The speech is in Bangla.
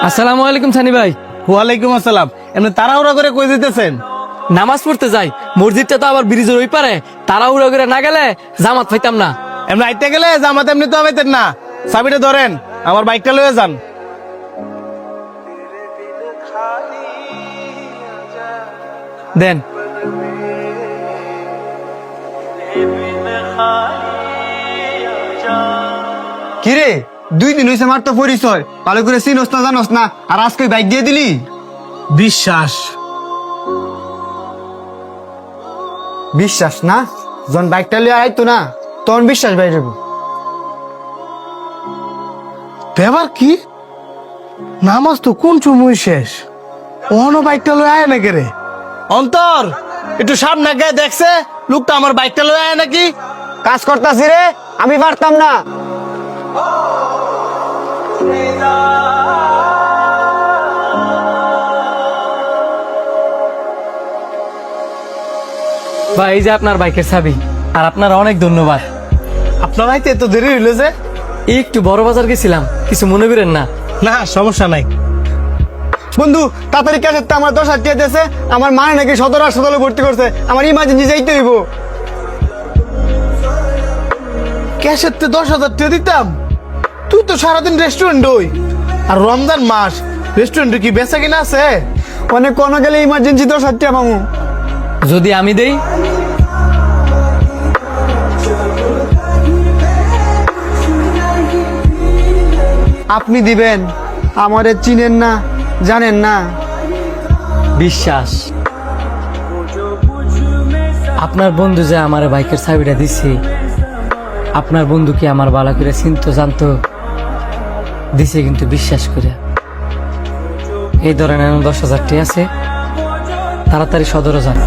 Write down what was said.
আসসালামু আলাইকুম সানি ভাই। ওয়ালাইকুম আসসালাম। এমনি তাড়াহুড়া করে কই যেতেছেন? নামাজ পড়তে যাই, মসজিদটা তো আবার ব্রিজের ওই পারে, তাড়াহুড়া করে না গেলে জামাত পাইতাম না। এমনি আইতে গেলে জামাত এমনি তো পাইতেন না। চাবিটা ধরেন, আমার বাইকটা লয়ে যান। দেন। কিরে 2 দিন হয়েছে মার তো পরিচয়, ভালো করে চিনস না জানস না, আর আজকে বাইক দিয়ে দিলি। বিশ্বাস বিশ্বাস না? যখন বাইকটা লিয়ে আইতো না তখন বিশ্বাস বাইরে যাবো। ব্যাপার কি? নামাজ তো কোন সময় শেষ, ওহনো বাইকটা লয়ে আয় নাকি রে? অন্তর একটু সামনে গিয়ে দেখছে লোকটা আমার বাইকটা লয়ে আয় নাকি। কাজ করতাছি রে, আমি পারতাম না। ভাই এই যে আপনার বাইকের চাবি, আর আপনার অনেক ধন্যবাদ। আপনার আইতে এত দেরি হইলো যে? একটু বড় বাজার গেছিলাম, কিছু মনে করেন না। না সমস্যা নাই। বন্ধু তাড়াতাড়ি ক্যাশের আমার 10,000 টাকা দিয়েছে, আমার মা নাকি সদর হাসপাতালে ভর্তি করছে, আমার ইমার্জেন্সি যাইতে হইব। ক্যাশের তে 10,000 টাকা দিতাম? তুই তো সারাদিন রেস্টুরেন্ট হই, আর রমজান মাস রেস্টুরেন্টে কি বেচা কিনা আছে? অনেক কোনো গেলে ইমার্জেন্সি 10,000 টাকা পাবো। যদি আমি দেই? আপনি দিবেন? আমারে চিনেন না, জানেন না। বিশ্বাস। আপনার বন্ধু যে আমার বাইকের চাবিটা দিছে, আপনার বন্ধু কি আমার ভালো করে চিনতো জানতো, দিছে কিন্তু বিশ্বাস করে। এই ধরনের 10,000 টাকা আছে, তাড়াতাড়ি সদরে যান।